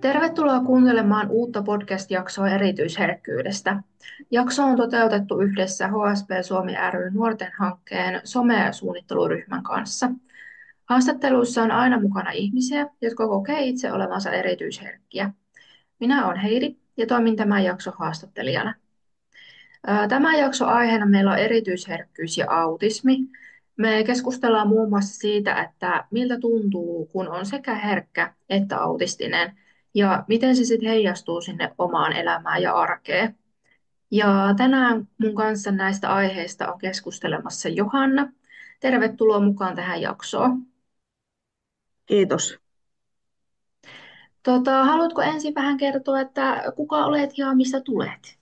Tervetuloa kuuntelemaan uutta podcast-jaksoa erityisherkkyydestä. Jakso on toteutettu yhdessä HSP Suomi ry nuorten hankkeen some-suunnitteluryhmän kanssa. Haastatteluissa on aina mukana ihmisiä, jotka kokee itse olevansa erityisherkkiä. Minä olen Heidi ja toimin tämän jakson haastattelijana. Tämän jakson aiheena meillä on erityisherkkyys ja autismi. Me keskustellaan muun muassa siitä, että miltä tuntuu, kun on sekä herkkä että autistinen, ja miten se sitten heijastuu sinne omaan elämään ja arkeen. Ja tänään mun kanssa näistä aiheista on keskustelemassa Johanna. Tervetuloa mukaan tähän jaksoon. Kiitos. Haluatko ensin vähän kertoa, että kuka olet ja mistä tulet?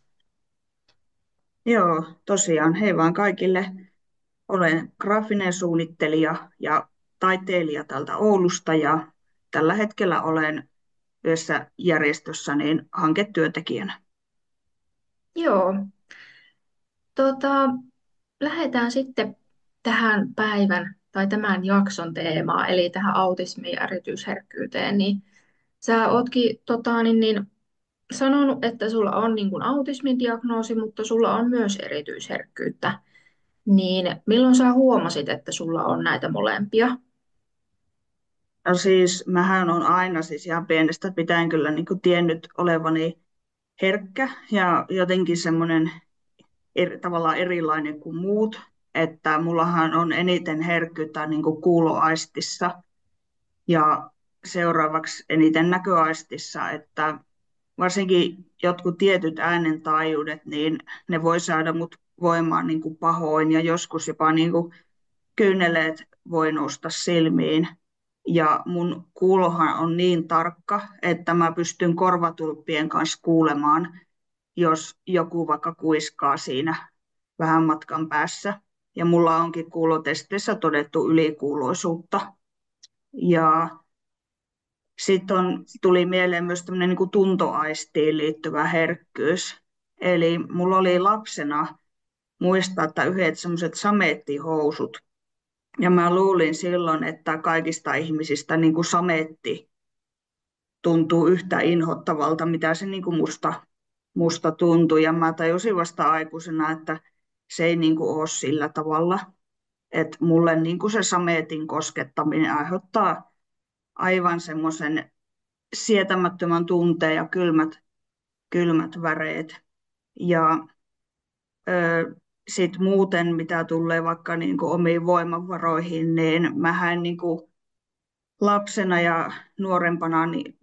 Joo, tosiaan, hei vaan kaikille. Olen graafinen suunnittelija ja taiteilija täältä Oulusta ja tällä hetkellä olen yhdessä järjestössä niin hanketyöntekijänä. Joo, tota, lähdetään sitten tähän päivän tai tämän jakson teemaan, eli tähän autismiin ja erityisherkkyyteen, niin sä ootkin sanonut, että sulla on niin kuin autismin diagnoosi, mutta sulla on myös erityisherkkyyttä. Niin milloin sä huomasit, että sulla on näitä molempia? No siis, mähän on aina siis ihan pienestä pitäen kyllä niin kuin tiennyt olevani herkkä ja jotenkin semmoinen tavallaan erilainen kuin muut, että mullahan on eniten herkkyyttä niin kuin kuuloaistissa ja seuraavaksi eniten näköaistissa, että varsinkin jotkut tietyt äänentaajuudet, niin ne voi saada mut voimaan niin kuin pahoin ja joskus jopa niin kuin kyyneleet voi nousta silmiin. Ja mun kuulohan on niin tarkka, että mä pystyn korvatulppien kanssa kuulemaan, jos joku vaikka kuiskaa siinä vähän matkan päässä. Ja mulla onkin kuulotesteissä todettu ylikuuloisuutta. Ja sitten tuli mieleen myös tämmöinen niin kuin tuntoaistiin liittyvä herkkyys. Eli mulla oli lapsena muistaa, että yhdet semmoiset samettihousut. Ja mä luulin silloin, että kaikista ihmisistä niin kuin sametti tuntuu yhtä inhottavalta, mitä se niin kuin musta tuntui. Ja mä tajusin vasta aikuisena, että se ei niin kuin ole sillä tavalla. Että mulle niin kuin se sametin koskettaminen aiheuttaa aivan semmoisen sietämättömän tunteen ja kylmät väreet. Ja sitten muuten, mitä tulee vaikka niin kuin omiin voimavaroihin, niin mähän niin kuin lapsena ja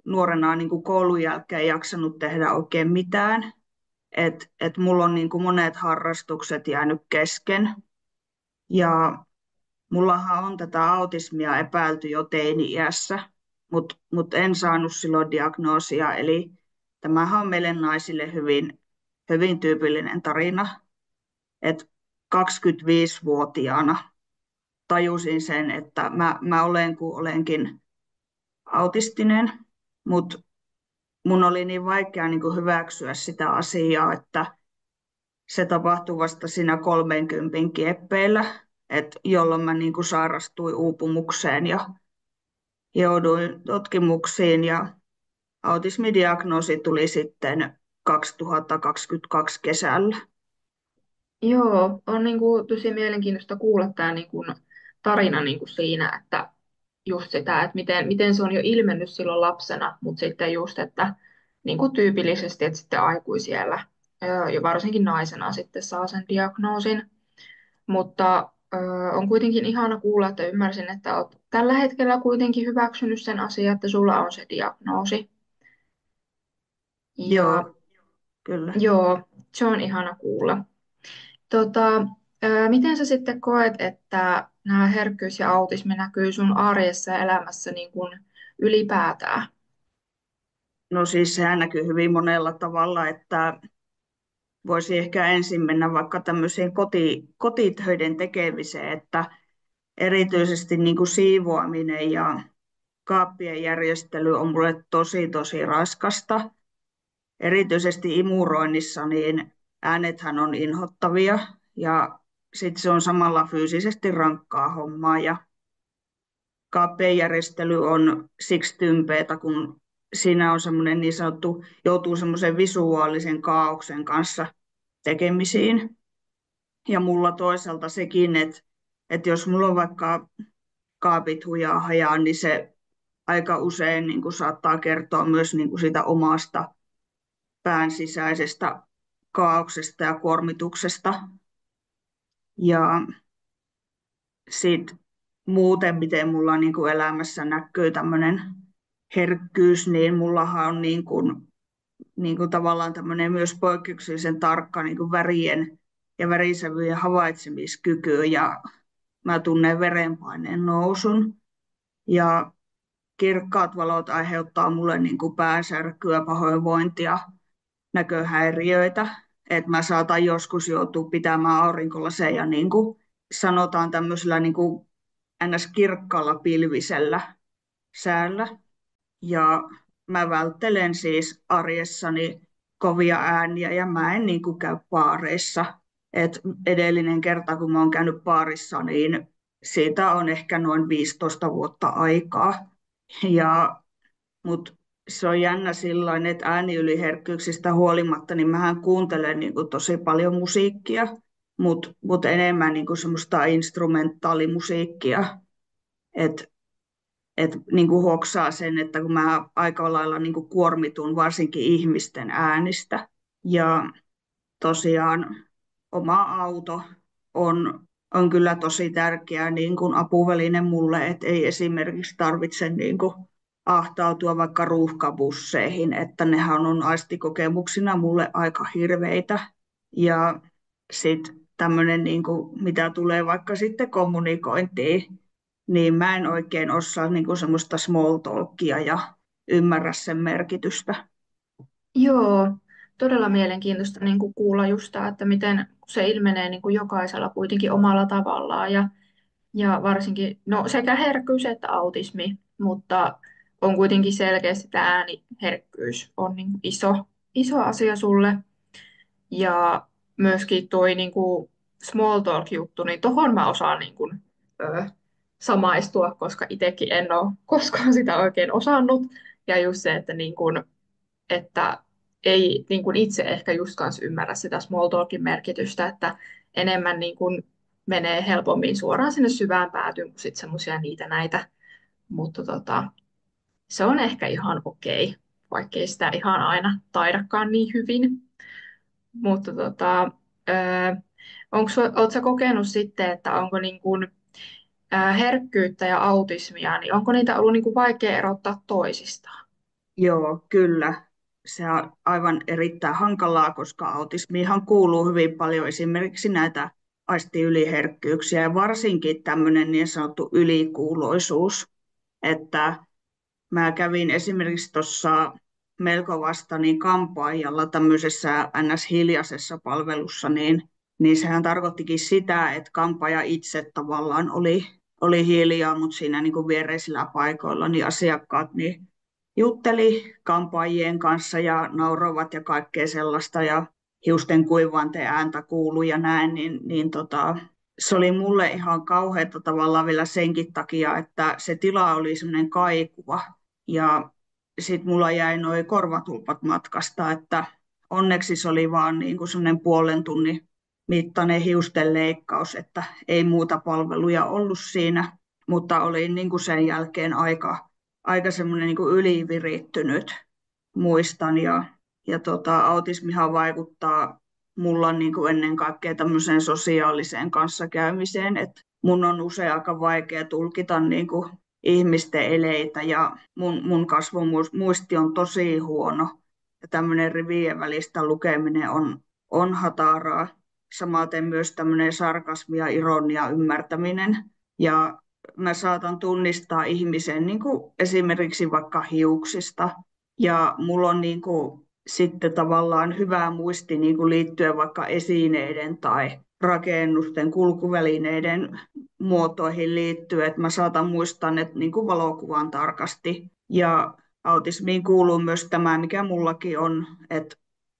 nuorena niin kuin koulun jälkeen jaksanut tehdä oikein mitään. Et mulla on niin kuin monet harrastukset jäänyt kesken. Ja mullahan on tätä autismia epäilty jo teini-iässä, mutta en saanut silloin diagnoosia. Eli tämähän on meille naisille hyvin tyypillinen tarina, että 25-vuotiaana tajusin sen, että mä olen kun olenkin autistinen, mutta mun oli niin vaikea niin kuin hyväksyä sitä asiaa, että se tapahtui vasta siinä 30 kieppeillä, jolloin mä niin kuin sairastuin uupumukseen ja jouduin tutkimuksiin ja autismidiagnoosi tuli sitten 2022 kesällä. Joo, on niin kuin tosi mielenkiintoista kuulla tämä niin kuin tarina niin kuin siinä, että just sitä, että miten se on jo ilmennyt silloin lapsena, mutta sitten just, että niin kuin tyypillisesti, että sitten aikuisiellä ja varsinkin naisena sitten saa sen diagnoosin. Mutta on kuitenkin ihana kuulla, että ymmärsin, että olet tällä hetkellä kuitenkin hyväksynyt sen asian, että sulla on se diagnoosi. Ja Joo, kyllä. joo, se on ihana kuulla. Miten sä sitten koet, että nämä herkkyys ja autismi näkyy sun arjessa ja elämässä niin kuin ylipäätään? No siis sehän näkyy hyvin monella tavalla, että voisi ehkä ensin mennä vaikka tämmöiseen kotitöiden tekemiseen, että erityisesti niin kuin siivoaminen ja kaappien järjestely on mulle tosi raskasta. Erityisesti imuroinnissa niin äänethän on inhottavia ja sitten se on samalla fyysisesti rankkaa hommaa ja kaappien järjestely on siksi tympeätä, kun siinä on semmoinen niin sanottu, joutuu semmoisen visuaalisen kaaoksen kanssa tekemisiin. Ja mulla toisaalta sekin, että jos mulla on vaikka kaapit hujaa hajaa, niin se aika usein niin kuin saattaa kertoa myös niin kuin siitä omasta pään sisäisestä kaauksesta ja kuormituksesta. Ja sitten muuten, miten mulla niin kuin elämässä näkyy tämmöinen herkkyys, niin mullahan on niin kuin tavallaan tämmöinen myös poikkeuksellisen tarkka niin kuin värien ja värisävyjen havaitsemiskyky, ja mä tunnen verenpaineen nousun. Ja kirkkaat valot aiheuttaa mulle niin kuin päänsärkyä, pahoinvointia, näköhäiriöitä. Et mä saatan joskus joutua pitämään aurinkolaseja, niin kuin sanotaan tämmöisellä niin kuin ns. Kirkkaalla pilvisellä säällä. Ja mä välttelen siis arjessani kovia ääniä ja mä en niin kuin käy baareissa. Et edellinen kerta, kun mä oon käynyt baarissa, niin siitä on ehkä noin 15 vuotta aikaa. Mutta se on jännä sillain, että ääniyliherkkyyksistä huolimatta, niin mähän kuuntelen niin kuin tosi paljon musiikkia, mutta enemmän niin kuin semmoista instrumentaalimusiikkia. Et niin kuin hoksaa sen, että kun mä aika lailla niin kuin kuormitun varsinkin ihmisten äänistä. Ja tosiaan oma auto on kyllä tosi tärkeä niin kuin apuväline mulle, että ei esimerkiksi tarvitse niin kuin ahtautua vaikka ruuhkabusseihin, että nehän on aistikokemuksina mulle aika hirveitä. Ja sitten tämmöinen, niin kuin, mitä tulee vaikka sitten kommunikointiin, niin mä en oikein osaa niin kuin semmoista small talkia ja ymmärrä sen merkitystä. Joo, todella mielenkiintoista niin kuin kuulla just tämä, että miten se ilmenee niin kuin jokaisella kuitenkin omalla tavallaan ja varsinkin no, sekä herkkyys että autismi, mutta on kuitenkin selkeästi tämä ääniherkkyys on niin kuin iso asia sulle. Ja myöskin toi niin kuin small talk-juttu, niin tohon mä osaan niin kuin, ö, samaistua, koska itsekin en ole koskaan sitä oikein osannut. Ja just se, että, niin kuin, että ei niin kuin itse ehkä just kans ymmärrä sitä small talkin merkitystä, että enemmän niin kuin menee helpommin suoraan sinne syvään päätyyn kuin sitten semmoisia niitä näitä. Mutta se on ehkä ihan okei, vaikkei sitä ihan aina taidakaan niin hyvin. Mutta oletko sä kokenut sitten, että onko niin kuin, herkkyyttä ja autismia, niin onko niitä ollut niin kuin vaikea erottaa toisistaan? Joo, kyllä. Se on aivan erittäin hankalaa, koska autismiinhan kuuluu hyvin paljon esimerkiksi näitä aistiyliherkkyyksiä ja varsinkin tämmöinen niin sanottu ylikuuloisuus, että mä kävin esimerkiksi tuossa melko vasta niin kampaajalla tämmöisessä NS-hiljaisessa palvelussa, niin sehän tarkoittikin sitä, että kampaaja itse tavallaan oli hiljaa, mutta siinä niin kuin viereisillä paikoilla niin asiakkaat niin jutteli kampaajien kanssa ja nauroivat ja kaikkea sellaista ja hiusten kuivanteen ääntä kuului ja näin, se oli mulle ihan kauheata tavallaan vielä senkin takia, että se tila oli semmoinen kaikuva ja sitten mulla jäi nuo korvatulpat matkasta, että onneksi se oli vaan niin kuin semmoinen puolen tunnin mittainen hiusten leikkaus, että ei muuta palveluja ollut siinä, mutta olin niin kuin sen jälkeen aika semmoinen niin kuin ylivirittynyt, muistan. Autismihan vaikuttaa mulla niin kuin ennen kaikkea tämmöiseen sosiaaliseen kanssakäymiseen, että mun on usein aika vaikea tulkita niin kuin ihmisten eleitä ja mun kasvomuisti on tosi huono ja tämmöinen rivien välistä lukeminen on hataraa. Samaten myös tämmöinen sarkasmi ja ironia ymmärtäminen. Ja mä saatan tunnistaa ihmisen niin kuin esimerkiksi vaikka hiuksista. Ja mulla on niin kuin sitten tavallaan hyvä muisti niin kuin liittyen vaikka esineiden tai rakennusten, kulkuvälineiden muotoihin liittyen, että mä saatan muistaa ne niin kuin valokuvan tarkasti. Ja autismiin kuuluu myös tämä, mikä mullakin on, että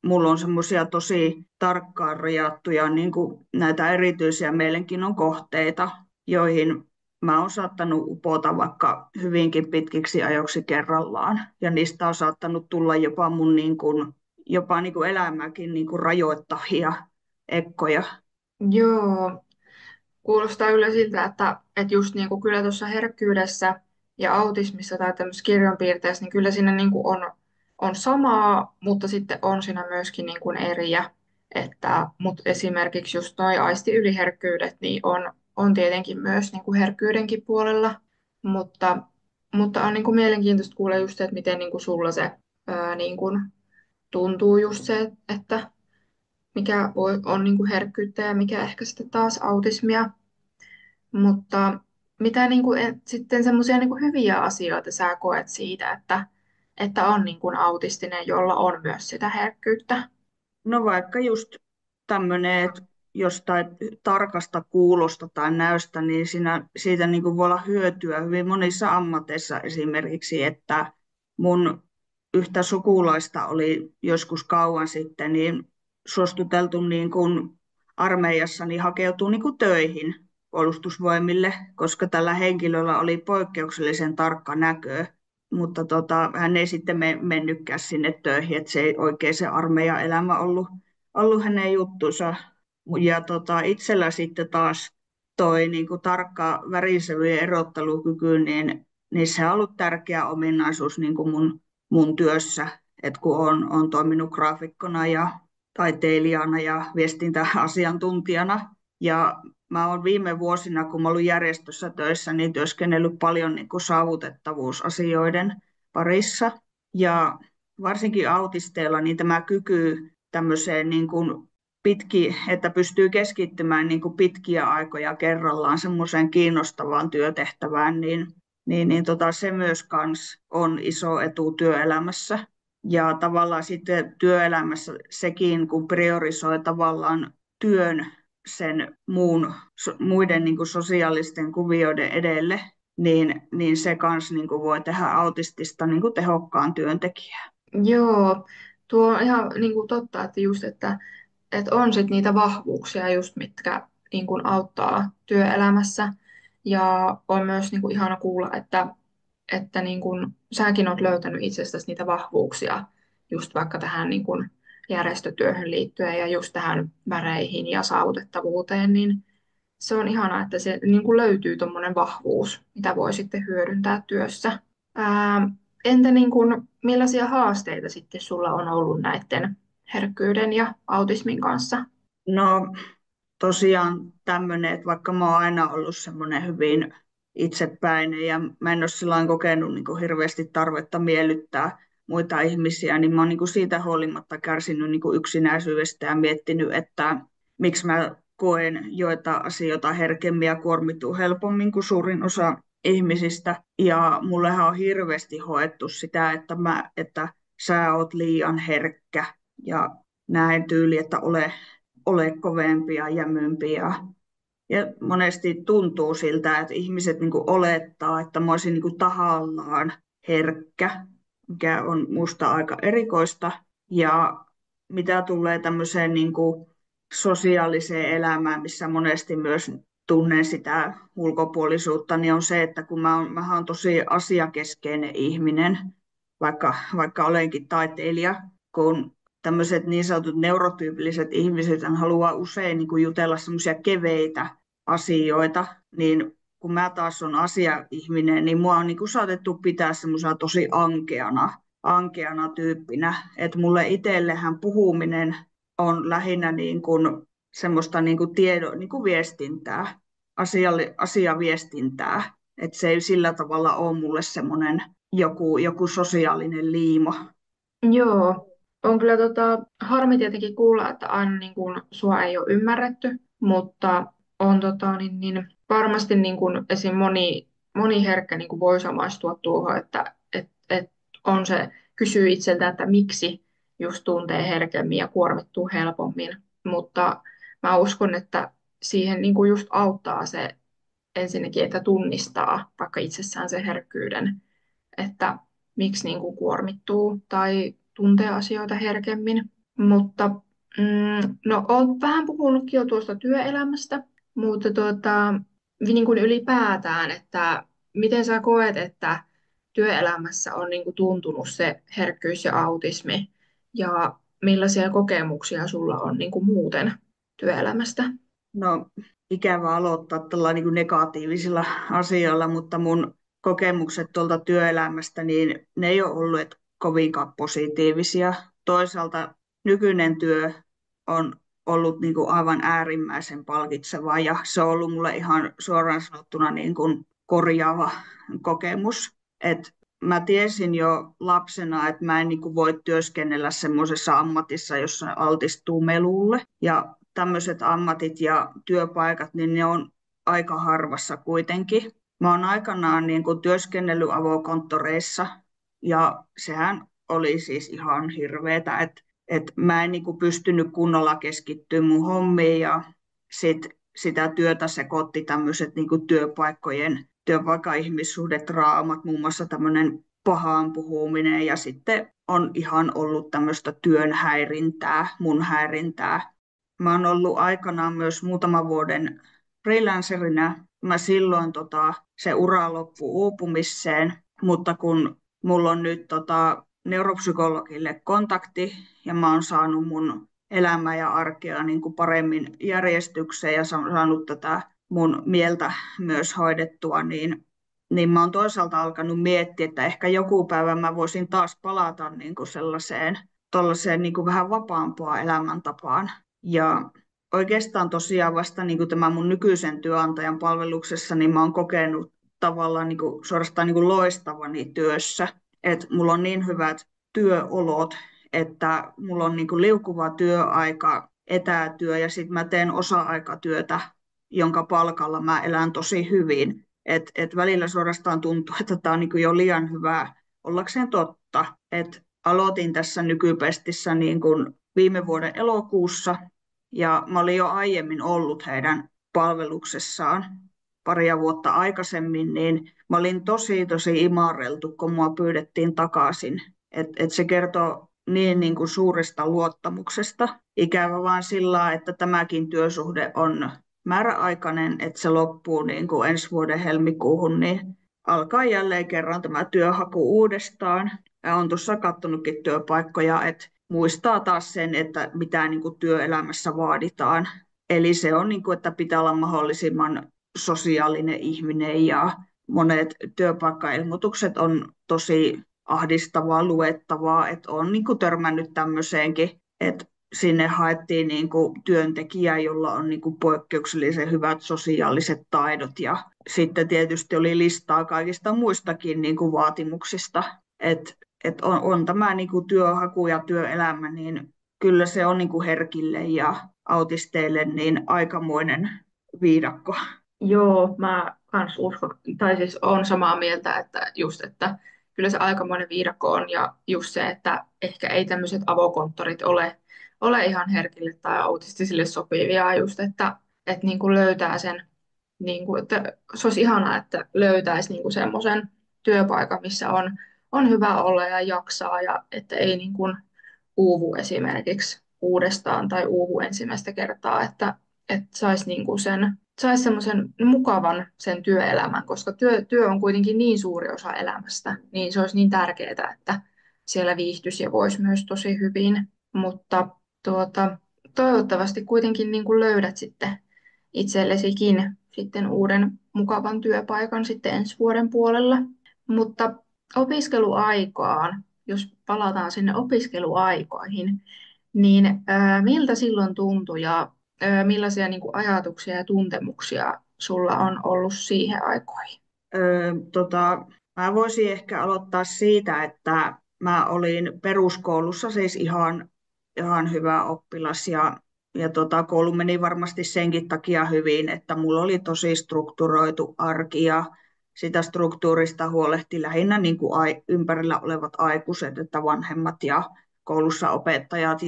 mulla on semmoisia tosi tarkkaan rajattuja niin kuin näitä erityisiä mielenkiinnon kohteita, joihin mä oon saattanut upota vaikka hyvinkin pitkiksi ajoksi kerrallaan. Ja niistä on saattanut tulla jopa mun jopa niin kuin elämäkin niin kuin rajoittavia ekkoja. Joo, kuulostaa kyllä siltä, että just niin kuin kyllä tuossa herkkyydessä ja autismissa tai tämmöisessä kirjonpiirteessä, niin kyllä siinä niin kuin on samaa, mutta sitten on siinä myöskin niin kuin eriä. Mutta esimerkiksi just noi aistiyliherkkyydet niin on tietenkin myös niin kuin herkkyydenkin puolella, mutta, mutta on niin kuin mielenkiintoista kuulla just se, että miten niin kuin sulla se niin kuin tuntuu just se, että mikä on niin kuin herkkyyttä ja mikä ehkä sitten taas autismia. Mutta mitä niin kuin, sitten semmoisia niin kuin hyviä asioita sä koet siitä, että on niin kuin autistinen, jolla on myös sitä herkkyyttä? No vaikka just tämmöinen, että jostain tarkasta kuulosta tai näöstä, niin siitä niin kuin voi olla hyötyä hyvin monissa ammateissa esimerkiksi, että mun yhtä sukulaista oli joskus kauan sitten niin suostuteltu niin kuin armeijassa niin hakeutuu niin kuin töihin puolustusvoimille, koska tällä henkilöllä oli poikkeuksellisen tarkka näkö, mutta hän ei sitten mennytkään sinne töihin, että se ei oikein se armeijan elämä ollut hänen juttunsa. Ja itsellä sitten taas toi niin kuin tarkka värisävyjen erottelukyky, niin se on ollut tärkeä ominaisuus niin kuin mun työssä, että kun on toiminut graafikkona ja taiteilijana ja viestintäasiantuntijana. Ja mä olen viime vuosina, kun mä ollut järjestössä töissä, niin työskennellyt paljon niin kuin saavutettavuusasioiden parissa. Ja varsinkin autisteilla niin tämä kyky tämmöiseen niin kuin että pystyy keskittymään niin kuin pitkiä aikoja kerrallaan semmoiseen kiinnostavaan työtehtävään, se myös on iso etu työelämässä. Ja tavallaan sitten työelämässä sekin, kun priorisoi tavallaan työn sen muiden niin kuin sosiaalisten kuvioiden edelle, niin se kans niin kuin voi tehdä autistista niin kuin tehokkaan työntekijää. Joo, tuo on ihan niin kuin totta, että just, että on sit niitä vahvuuksia just, mitkä niin kuin auttaa työelämässä. Ja on myös niin kuin ihana kuulla, että niin kuin säkin olet löytänyt itsestäsi niitä vahvuuksia just vaikka tähän niin kuin järjestötyöhön liittyen ja just tähän väreihin ja saavutettavuuteen, niin se on ihanaa, että se niin kuin löytyy tuommoinen vahvuus, mitä voi sitten hyödyntää työssä. Ää, entä niin kuin, millaisia haasteita sitten sulla on ollut näiden herkkyyden ja autismin kanssa? No tosiaan tämmöinen, että vaikka mä oon aina ollut semmoinen hyvin itsepäinen ja mä en ole silloin kokenut niin kuin hirveästi tarvetta miellyttää muita ihmisiä, niin mä oon niin kuin siitä huolimatta kärsinyt niin kuin yksinäisyydestä ja miettinyt, että miksi mä koen joita asioita herkemmin ja kuormittuu helpommin kuin suurin osa ihmisistä. Ja mullehan on hirveästi hoettu sitä, että sä oot liian herkkä ja näin tyyli, että ole kovempia ja jämympiä. Ja monesti tuntuu siltä, että ihmiset niin kuin olettaa, että mä olisin niin kuin tahallaan herkkä, mikä on musta aika erikoista. Ja mitä tulee tämmöiseen niin kuin sosiaaliseen elämään, missä monesti myös tunnen sitä ulkopuolisuutta, niin on se, että kun mä oon tosi asiakeskeinen ihminen, vaikka olenkin taiteilija, kun tämmöiset niin sanotut neurotyypilliset ihmiset haluaa usein niin kuin jutella semmoisia keveitä asioita, niin kun mä taas on asia-ihminen, niin mua on niin kuin saatettu pitää semmoisena tosi ankeana tyyppinä, että mulle itsellehän puhuminen on lähinnä niin kuin semmoista niin kuin niin kuin viestintää, asiaviestintää, että se ei sillä tavalla ole mulle semmoinen joku sosiaalinen liimo. Joo, on kyllä harmi tietenkin kuulla, että aina niin kuin sua ei ole ymmärretty, mutta on varmasti niin kuin esim. Moni herkkä niin kuin voi samaistua tuohon, että on se, kysyy itseltä, että miksi just tuntee herkemmin ja kuormittuu helpommin, mutta mä uskon, että siihen niin kuin just auttaa se ensinnäkin, että tunnistaa vaikka itsessään sen herkkyyden, että miksi niin kuin kuormittuu tai tuntee asioita herkemmin. Mutta no, olet vähän puhunutkin jo tuosta työelämästä, mutta niin kuin ylipäätään, että miten sä koet, että työelämässä on niin kuin tuntunut se herkkyys ja autismi ja millaisia kokemuksia sulla on niin kuin muuten työelämästä? No, ikävä aloittaa tällä niin kuin negatiivisilla asioilla, mutta mun kokemukset tuolta työelämästä, niin ne ei ole olleet kovinkaan positiivisia. Toisaalta nykyinen työ on ollut niin kuin aivan äärimmäisen palkitsevaa ja se on ollut mulle ihan suoraan sanottuna niin kuin korjaava kokemus. Et mä tiesin jo lapsena, että mä en niin kuin voi työskennellä semmoisessa ammatissa, jossa altistuu melulle. Ja tämmöiset ammatit ja työpaikat, niin ne on aika harvassa kuitenkin. Mä oon aikanaan niin kuin työskennellyt avokonttoreissa ja sehän oli siis ihan hirveetä, että mä en niin kuin pystynyt kunnolla keskittyä mun hommiin ja sitä työtä sekoitti tämmöiset niin kuin työpaikan ihmissuhdetraumat, muun muassa tämmöinen pahaan puhuminen ja sitten on ihan ollut tämmöistä työn häirintää, mun häirintää. Mä oon ollut aikanaan myös muutaman vuoden freelancerina. Mä silloin se ura loppui uupumiseen, mutta kun mulla on nyt neuropsykologille kontakti ja mä oon saanut mun elämää ja arkea niin kuin paremmin järjestykseen ja saanut tätä mun mieltä myös hoidettua, niin mä oon toisaalta alkanut miettiä, että ehkä joku päivä mä voisin taas palata niin kuin sellaiseen niin kuin vähän vapaampaan elämäntapaan. Ja oikeastaan tosiaan vasta niin kuin tämän mun nykyisen työnantajan palveluksessa, niin mä oon kokenut tavallaan niin kuin, suorastaan niin kuin loistavani työssä. Että mulla on niin hyvät työolot, että mulla on niin kuin liukuva työaika, etätyö ja sitten mä teen osa-aikatyötä, jonka palkalla mä elän tosi hyvin. Et välillä suorastaan tuntuu, että tämä on niin kuin jo liian hyvää ollakseen totta. Et aloitin tässä nykypestissä niin kuin viime vuoden elokuussa ja mä olin jo aiemmin ollut heidän palveluksessaan paria vuotta aikaisemmin, niin mä olin tosi imarreltu, kun mua pyydettiin takaisin. Et se kertoo niin kuin suuresta luottamuksesta. Ikävä vaan sillä, että tämäkin työsuhde on määräaikainen, että se loppuu niin kuin ensi vuoden helmikuuhun, niin alkaa jälleen kerran tämä työhaku uudestaan. Ja olen tuossa katsonutkin työpaikkoja, että muistaa taas sen, että mitä niin kuin työelämässä vaaditaan. Eli se on, niin kuin, että pitää olla mahdollisimman sosiaalinen ihminen ja monet työpaikkailmoitukset on tosi ahdistavaa luettavaa, että on niin kuin törmännyt tämmöiseenkin, että sinne haettiin niin kuin työntekijää, jolla on niin kuin poikkeuksellisen hyvät sosiaaliset taidot ja sitten tietysti oli listaa kaikista muistakin niin kuin vaatimuksista, että on tämä niin kuin työhaku ja työelämä, niin kyllä se on niin kuin herkille ja autisteille niin aikamoinen viidakko. Joo, mä kans uskon, tai siis on samaa mieltä, että just, että kyllä se aikamoinen viidakko on ja just se, että ehkä ei tämmöiset avokonttorit ole ihan herkille tai autistisille sopivia just, että niin kuin löytää sen, niin kuin, että se olisi ihanaa, että löytäisi niin kuin semmoisen työpaikan, missä on hyvä olla ja jaksaa ja että ei niin kuin uuvu esimerkiksi uudestaan tai uuvu ensimmäistä kertaa, että saisi niin kuin saisi semmoisen mukavan sen työelämän, koska työ on kuitenkin niin suuri osa elämästä, niin se olisi niin tärkeää, että siellä viihtyisi ja voisi myös tosi hyvin, mutta toivottavasti kuitenkin niin kuin löydät sitten itsellesikin sitten uuden mukavan työpaikan sitten ensi vuoden puolella, mutta opiskeluaikaan, jos palataan sinne opiskeluaikoihin, niin miltä silloin tuntui ja millaisia niin kuin ajatuksia ja tuntemuksia sulla on ollut siihen aikoihin? Mä voisin ehkä aloittaa siitä, että mä olin peruskoulussa siis ihan hyvä oppilas ja koulu meni varmasti senkin takia hyvin, että mulla oli tosi strukturoitu arki ja sitä struktuurista huolehti lähinnä niin kuin ympärillä olevat aikuiset, että vanhemmat ja koulussa opettajat.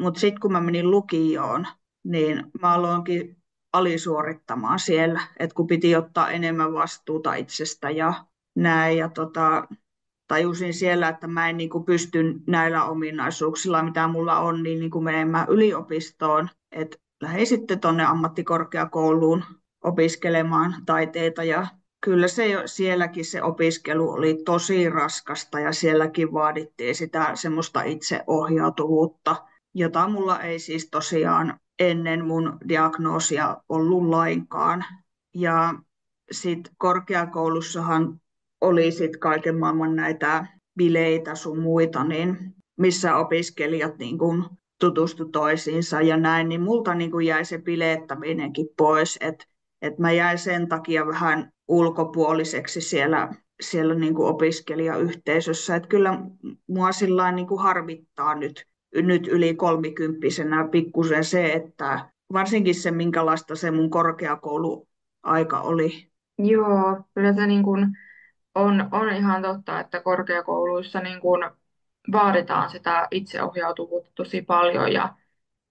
Mutta sitten kun mä menin lukioon, niin mä aloinkin alisuorittamaan siellä, että kun piti ottaa enemmän vastuuta itsestä ja näin. Ja tajusin siellä, että mä en niin kuin pysty näillä ominaisuuksilla, mitä mulla on, niin kuin menemään yliopistoon. Et lähdin sitten tuonne ammattikorkeakouluun opiskelemaan taiteita ja kyllä sielläkin se opiskelu oli tosi raskasta ja sielläkin vaadittiin sitä semmoista itseohjautuvuutta, jota mulla ei siis tosiaan ennen mun diagnoosia ollut lainkaan. Ja sitten korkeakoulussahan oli sitten kaiken maailman näitä bileitä sun muita, niin missä opiskelijat niin kun tutustu toisiinsa ja näin, niin multa niin kun jäi se bileettäminenkin pois, että mä jäin sen takia vähän ulkopuoliseksi siellä niin kuin opiskelijayhteisössä. Että kyllä mua sillain niin kuin harmittaa nyt yli kolmikymppisenä pikkusen se, että varsinkin se, minkälaista se mun korkeakouluaika oli. Joo, kyllä se niin kuin on ihan totta, että korkeakouluissa niin kuin vaaditaan sitä itseohjautuvuutta tosi paljon ja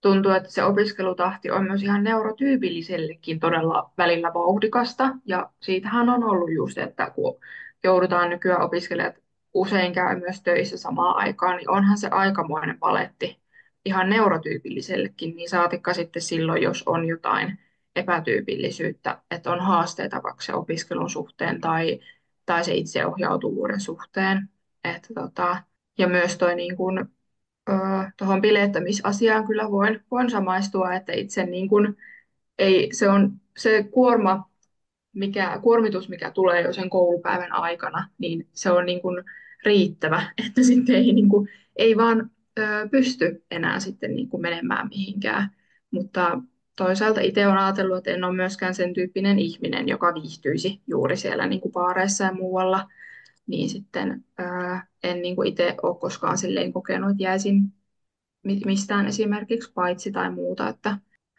tuntuu, että se opiskelutahti on myös ihan neurotyypillisellekin todella välillä vauhdikasta. Ja siitähän on ollut just, että kun joudutaan nykyään opiskelijat usein käy myös töissä samaan aikaan, niin onhan se aikamoinen paletti ihan neurotyypillisellekin, niin saatikka sitten silloin, jos on jotain epätyypillisyyttä, että on haasteita vaikka se opiskelun suhteen tai se itseohjautuvuuden suhteen. Että ja myös toi niin kuin tuohon bilettämisasiaan kyllä voin samaistua, että itse niin kuin, ei, se on se kuormitus, mikä tulee jo sen koulupäivän aikana, niin se on niin kuin riittävä, että sitten ei, niin kuin, ei vaan pysty enää sitten niin kuin menemään mihinkään. Mutta toisaalta itse olen ajatellut, että en ole myöskään sen tyyppinen ihminen, joka viihtyisi juuri siellä niin kuin baareissa ja muualla, niin sitten en niin kuin itse ole koskaan silleen kokenut, että jäisin mistään esimerkiksi paitsi tai muuta,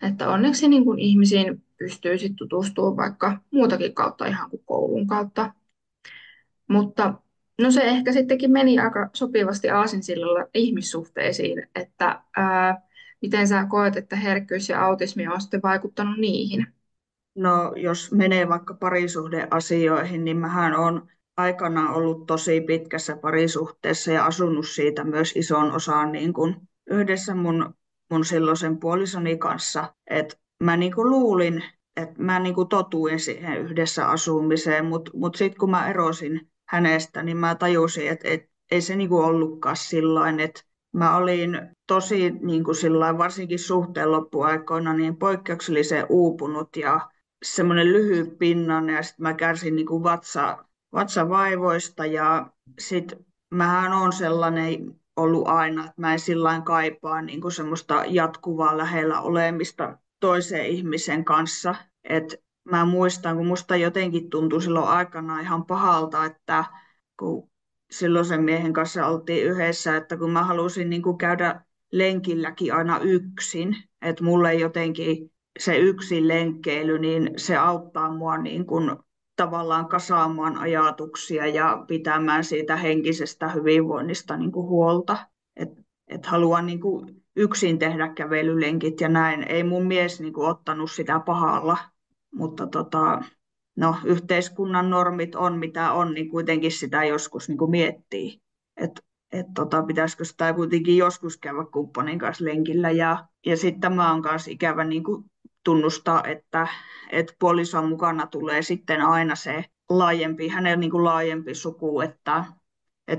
että onneksi niin kuin ihmisiin pystyy sit tutustumaan vaikka muutakin kautta ihan kuin koulun kautta. Mutta no se ehkä sittenkin meni aika sopivasti aasinsillalla ihmissuhteisiin, että miten sä koet, että herkkyys ja autismi on sitten vaikuttanut niihin? No, jos menee vaikka parisuhdeasioihin, niin mähän on aikanaan ollut tosi pitkässä parisuhteessa ja asunut siitä myös ison osan niin kuin yhdessä mun silloisen puolisoni kanssa. Et mä niin kuin luulin, että mä niin kuin totuin siihen yhdessä asumiseen, mutta sitten kun mä erosin hänestä, niin mä tajusin, että ei se niin kuin ollutkaan sillain, että mä olin tosi niin kuin sillain, varsinkin suhteen loppuaikoina niin poikkeuksellisen uupunut ja semmoinen lyhytpinnainen ja sitten mä kärsin niin kuin vatsavaivoista ja sitten mähän on sellainen ollut aina, että mä en sillain kaipaa niin kuin semmoista jatkuvaa lähellä olemista toisen ihmisen kanssa. Et mä muistan, kun musta jotenkin tuntui silloin aikana ihan pahalta, että kun silloin sen miehen kanssa oltiin yhdessä, että kun mä halusin niin kuin käydä lenkilläkin aina yksin, että mulle jotenkin se yksin lenkkeily, niin se auttaa mua niin kuin tavallaan kasaamaan ajatuksia ja pitämään siitä henkisestä hyvinvoinnista niin kuin huolta. Et haluan niin kuin yksin tehdä kävelylenkit ja näin. Ei mun mies niin kuin ottanut sitä pahalla, mutta no, yhteiskunnan normit on mitä on, niin kuitenkin sitä joskus niin kuin miettii. Pitäisikö sitä kuitenkin joskus käydä kumppanin kanssa lenkillä. Ja sitten tämä on myös ikävä niin kuin tunnustaa, että puolison mukana tulee sitten aina se hänellä niin kuin laajempi suku, että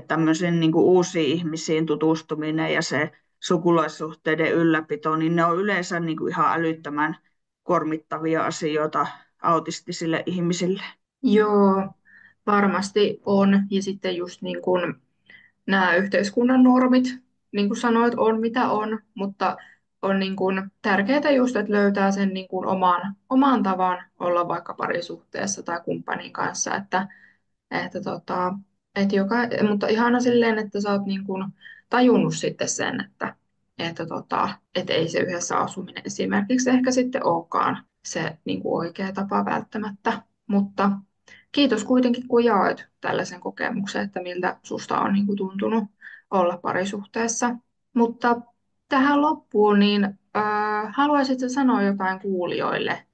tämmöisen niin kuin uusiin ihmisiin tutustuminen ja se sukulaissuhteiden ylläpito, niin ne on yleensä niin kuin ihan älyttömän kuormittavia asioita autistisille ihmisille. Joo, varmasti on. Ja sitten just niin kuin nämä yhteiskunnan normit, niin kuin sanoit, on mitä on, mutta on niin kuin tärkeää just, että löytää sen niin kuin oman tavan olla vaikka parisuhteessa tai kumppanin kanssa, että mutta ihana silleen, että sä oot niin kuin tajunnut sitten sen, että ei se yhdessä asuminen esimerkiksi ehkä sitten olekaan se niin kuin oikea tapa välttämättä, mutta kiitos kuitenkin, kun jaoit tällaisen kokemuksen, että miltä susta on niin kuin tuntunut olla parisuhteessa. Mutta tähän loppuun, niin haluaisitko sanoa jotain kuulijoille,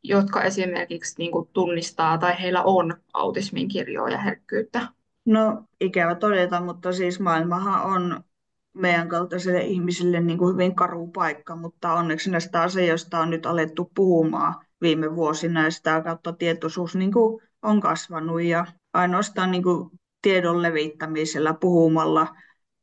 jotka esimerkiksi niin kuin tunnistaa tai heillä on autismin kirjoa ja herkkyyttä? No, ikävä todeta, mutta siis maailmahan on meidän kaltaisille ihmisille niin kuin hyvin karu paikka, mutta onneksi näistä asioista on nyt alettu puhumaan viime vuosina ja sitä kautta tietoisuus niin kuin on kasvanut ja ainoastaan niin kuin tiedon levittämisellä, puhumalla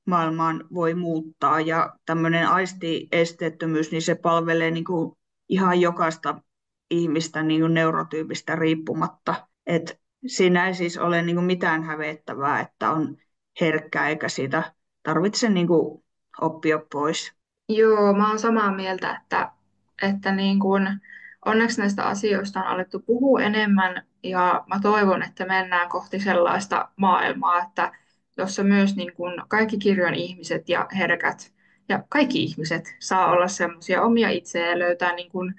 maailmaan voi muuttaa ja tämmöinen aistiesteettömyys, niin se palvelee niin kuin ihan jokaista ihmistä niin kuin neurotyypistä riippumatta. Et siinä ei siis ole niin kuin mitään hävettävää, että on herkkä eikä siitä tarvitse niin kuin oppia pois. Joo, mä oon samaa mieltä, että niin kun, onneksi näistä asioista on alettu puhua enemmän ja mä toivon, että mennään kohti sellaista maailmaa, että jossa myös niin kun kaikki kirjon ihmiset ja herkät ja kaikki ihmiset saa olla semmoisia omia itseään ja löytää niin kun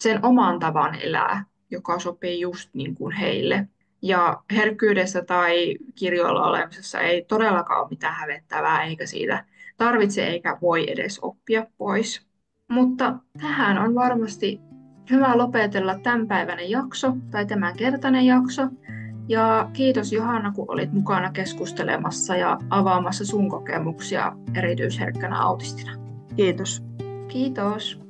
sen oman tavan elää, joka sopii just niin kuin heille. Ja herkkyydessä tai kirjoilla olemisessa ei todellakaan ole mitään hävettävää, eikä siitä tarvitse eikä voi edes oppia pois. Mutta tähän on varmasti hyvä lopetella tämänpäiväinen jakso tai tämänkertainen jakso. Ja kiitos Johanna, kun olit mukana keskustelemassa ja avaamassa sun kokemuksia erityisherkkänä autistina. Kiitos. Kiitos.